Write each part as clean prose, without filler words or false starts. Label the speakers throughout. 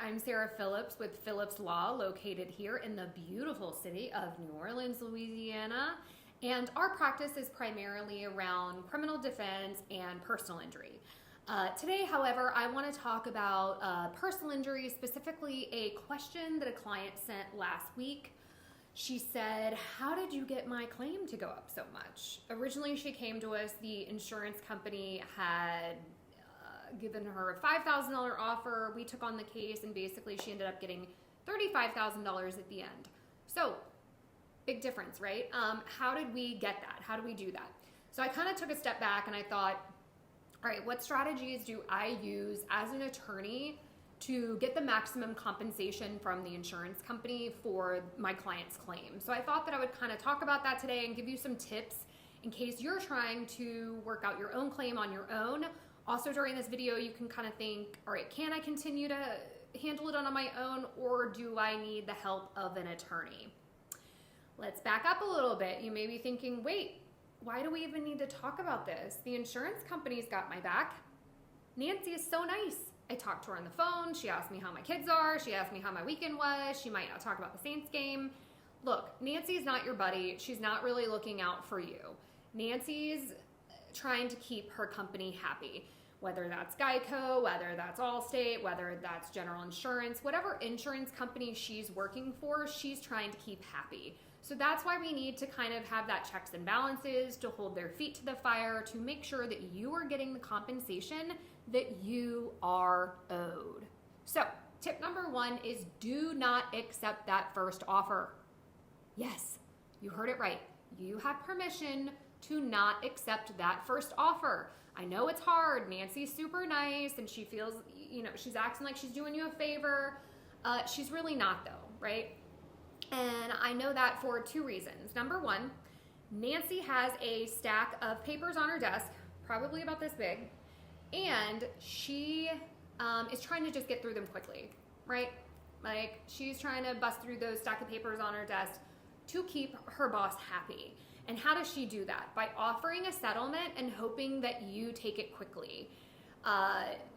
Speaker 1: I'm Sarah Phillips with Phillips Law, located here in the beautiful city of New Orleans, Louisiana. And our practice is primarily around criminal defense and personal injury. Today, however, I want to talk about personal injury, specifically a question that a client sent last week. She said, "How did you get my claim to go up so much?" Originally, she came to us, the insurance company had given her a $5,000 offer. We took on the case, and basically she ended up getting $35,000 at the end. So, big difference, right? How did we get that? How do we do that? So I kind of took a step back and I thought, all right, what strategies do I use as an attorney to get the maximum compensation from the insurance company for my client's claim? So I thought that I would kind of talk about that today and give you some tips in case you're trying to work out your own claim on your own. Also, during this video, you can kind of think, all right, can I continue to handle it on my own, or do I need the help of an attorney? Let's back up a little bit. You may be thinking, wait, why do we even need to talk about this? The insurance company's got my back. Nancy is so nice. I talked to her on the phone. She asked me how my kids are. She asked me how my weekend was. She might not talk about the Saints game. Look, Nancy's not your buddy. She's not really looking out for you. Nancy's trying to keep her company happy. Whether that's Geico, whether that's Allstate, whether that's General Insurance, whatever insurance company she's working for, she's trying to keep happy. So that's why we need to kind of have that checks and balances, to hold their feet to the fire, to make sure that you are getting the compensation that you are owed. So tip number one is do not accept that first offer. Yes, you heard it right. You have permission to not accept that first offer. I know it's hard. Nancy's super nice and she feels, she's acting like she's doing you a favor. She's really not though, right? And I know that for two reasons. Number one, Nancy has a stack of papers on her desk, probably about this big, and she is trying to just get through them quickly, right? Like she's trying to bust through those stack of papers on her desk to keep her boss happy. And how does she do that? By offering a settlement and hoping that you take it quickly.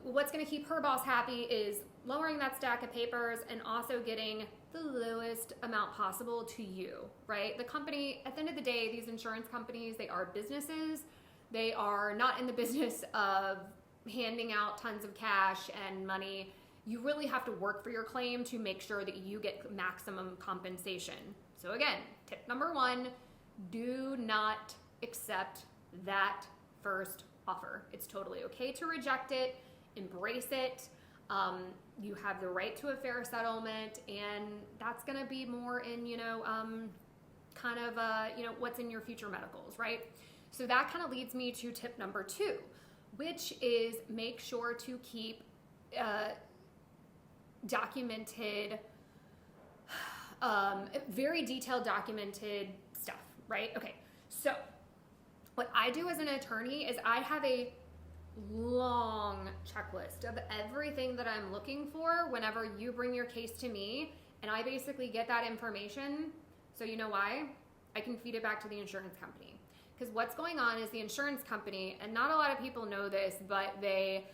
Speaker 1: What's going to keep her boss happy is lowering that stack of papers and also getting the lowest amount possible to you, right? The company, at the end of the day, these insurance companies, they are businesses. They are not in the business of handing out tons of cash and money. You really have to work for your claim to make sure that you get maximum compensation. So again, tip number one, do not accept that first offer. It's totally okay to reject it, embrace it. You have the right to a fair settlement, and that's going to be more in, what's in your future medicals, right? So that kind of leads me to tip number two, which is make sure to keep documented, very detailed documented stuff, right? Okay, so what I do as an attorney is I have a long checklist of everything that I'm looking for whenever you bring your case to me, and I basically get that information. So you know why? I can feed it back to the insurance company. Because what's going on is the insurance company, and not a lot of people know this, but they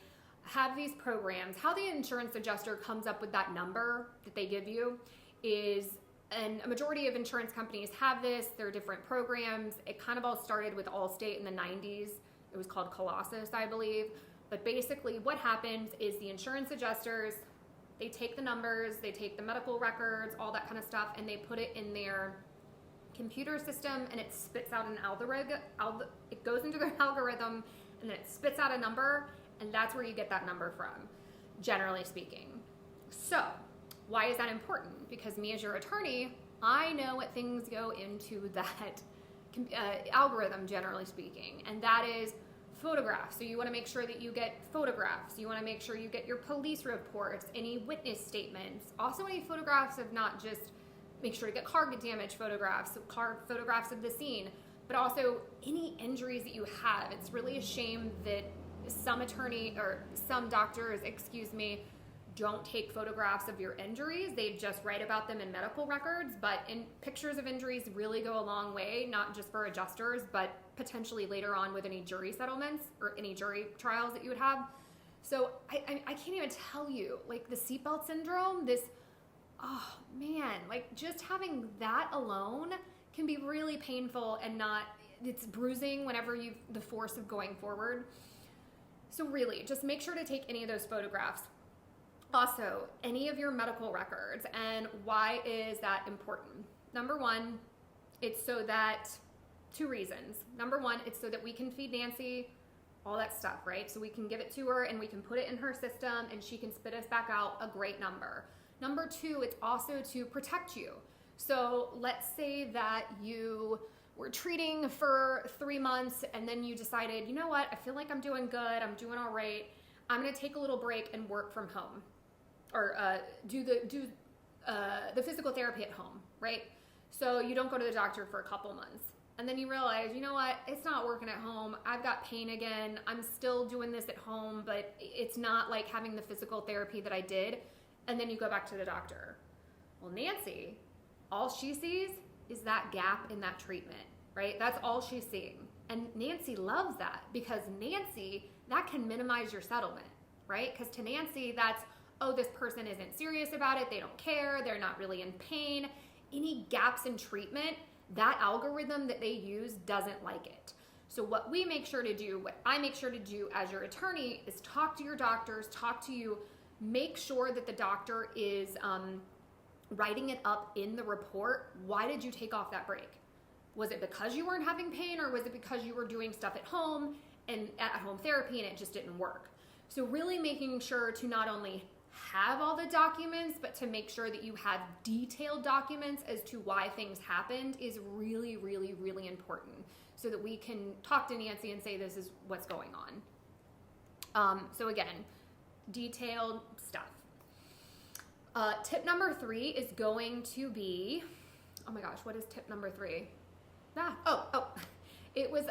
Speaker 1: have these programs. How the insurance adjuster comes up with that number that they give you is, and a majority of insurance companies have this. There are different programs. It kind of all started with Allstate in the 90s. It was called Colossus, I believe. But basically what happens is the insurance adjusters, they take the numbers, they take the medical records, all that kind of stuff, and they put it in their computer system, and it spits out an algorithm. It goes into their algorithm, and then it spits out a number, and that's where you get that number from, generally speaking. So why is that important? Because me as your attorney, I know what things go into that algorithm, generally speaking, and that is photographs. So you want to make sure that you get photographs. You want to make sure you get your police reports, any witness statements, also any photographs of not just, make sure to get car damage photographs, photographs of the scene, but also any injuries that you have. It's really a shame that some doctors, don't take photographs of your injuries. They just write about them in medical records, but pictures of injuries really go a long way, not just for adjusters, but potentially later on with any jury settlements or any jury trials that you would have. So I can't even tell you, like the seatbelt syndrome, oh man, like just having that alone can be really painful and it's bruising whenever the force of going forward. So really, just make sure to take any of those photographs. Also, any of your medical records. And why is that important? Number one, it's so that, 2 reasons. Number one, it's so that we can feed Nancy all that stuff, right? So we can give it to her and we can put it in her system and she can spit us back out a great number. Number 2, it's also to protect you. So let's say that you were treating for 3 months and then you decided, you know what, I feel like I'm doing good, I'm doing all right. I'm gonna take a little break and work from home, or do the physical therapy at home, right? So you don't go to the doctor for a couple months. And then you realize, you know what, it's not working at home. I've got pain again. I'm still doing this at home, but it's not like having the physical therapy that I did. And then you go back to the doctor. Well, Nancy, all she sees is that gap in that treatment, right? That's all she's seeing. And Nancy loves that because Nancy, that can minimize your settlement, right? Because to Nancy, that's, oh, this person isn't serious about it. They don't care. They're not really in pain. Any gaps in treatment, that algorithm that they use doesn't like it. So what we make sure to do, what I make sure to do as your attorney is talk to your doctors, talk to you, make sure that the doctor is writing it up in the report. Why did you take off that break? Was it because you weren't having pain, or was it because you were doing stuff at home and at home therapy and it just didn't work? So really making sure to not only have all the documents, but to make sure that you have detailed documents as to why things happened is really, really, really important, so that we can talk to Nancy and say, this is what's going on. So again, detailed stuff. Tip number 3 is going to be, oh my gosh, what is tip number 3? It was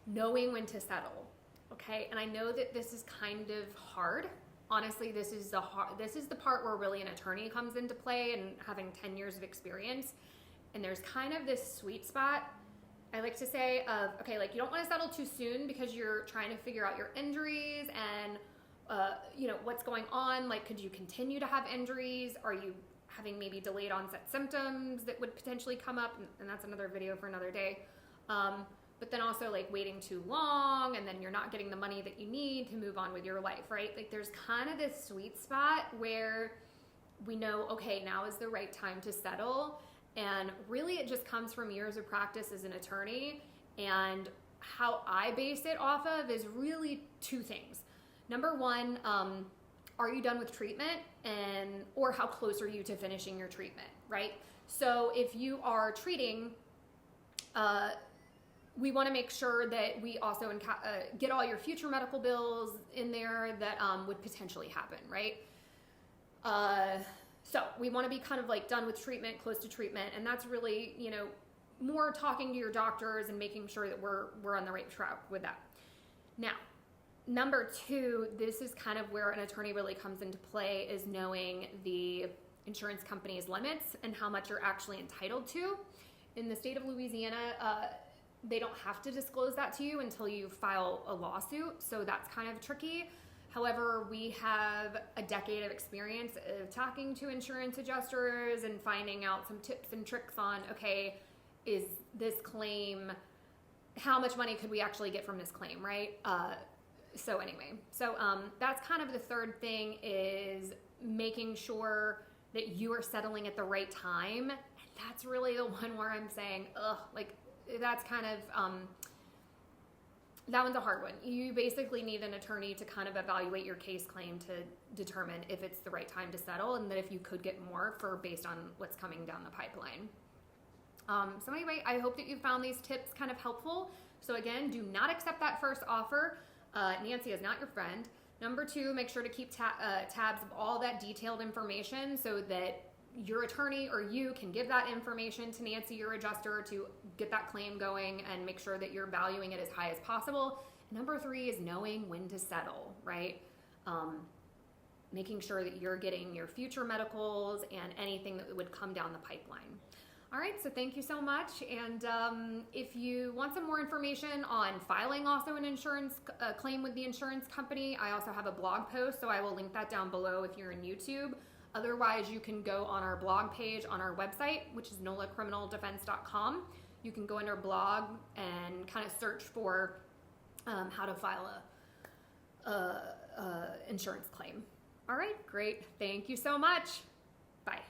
Speaker 1: knowing when to settle. Okay, and I know that this is kind of hard. Honestly, this is the part where really an attorney comes into play, and having 10 years of experience. And there's kind of this sweet spot, I like to say, of, okay, like you don't want to settle too soon because you're trying to figure out your injuries and what's going on. Like, could you continue to have injuries? Are you having maybe delayed onset symptoms that would potentially come up? And that's another video for another day. But then also like waiting too long, and then you're not getting the money that you need to move on with your life, right? Like there's kind of this sweet spot where we know, okay, now is the right time to settle. And really it just comes from years of practice as an attorney. And how I base it off of is really 2 things. Number 1, are you done with treatment, or how close are you to finishing your treatment, right? So if you are treating, we want to make sure that we also get all your future medical bills in there that would potentially happen, right? So we want to be kind of like done with treatment, close to treatment, and that's really, more talking to your doctors and making sure that we're on the right track with that. Now, number 2, this is kind of where an attorney really comes into play, is knowing the insurance company's limits and how much you're actually entitled to. In the state of Louisiana, they don't have to disclose that to you until you file a lawsuit, so that's kind of tricky. However, we have a decade of experience of talking to insurance adjusters and finding out some tips and tricks on, okay, is this claim, how much money could we actually get from this claim, right? So that's kind of the 3rd thing, is making sure that you are settling at the right time. And that's really the one where I'm saying, that's kind of, that one's a hard one. You basically need an attorney to kind of evaluate your case claim to determine if it's the right time to settle, and that if you could get more based on what's coming down the pipeline. So anyway, I hope that you found these tips kind of helpful. So again, do not accept that first offer. Nancy is not your friend. Number 2, make sure to keep tabs of all that detailed information so that your attorney or you can give that information to Nancy, your adjuster, to get that claim going and make sure that you're valuing it as high as possible. Number 3 is knowing when to settle, right? Making sure that you're getting your future medicals and anything that would come down the pipeline. All right, so thank you so much. And if you want some more information on filing also an insurance claim with the insurance company, I also have a blog post, so I will link that down below if you're in YouTube. Otherwise, you can go on our blog page on our website, which is nolacriminaldefense.com. You can go under blog and kind of search for how to file a insurance claim. All right, great. Thank you so much. Bye.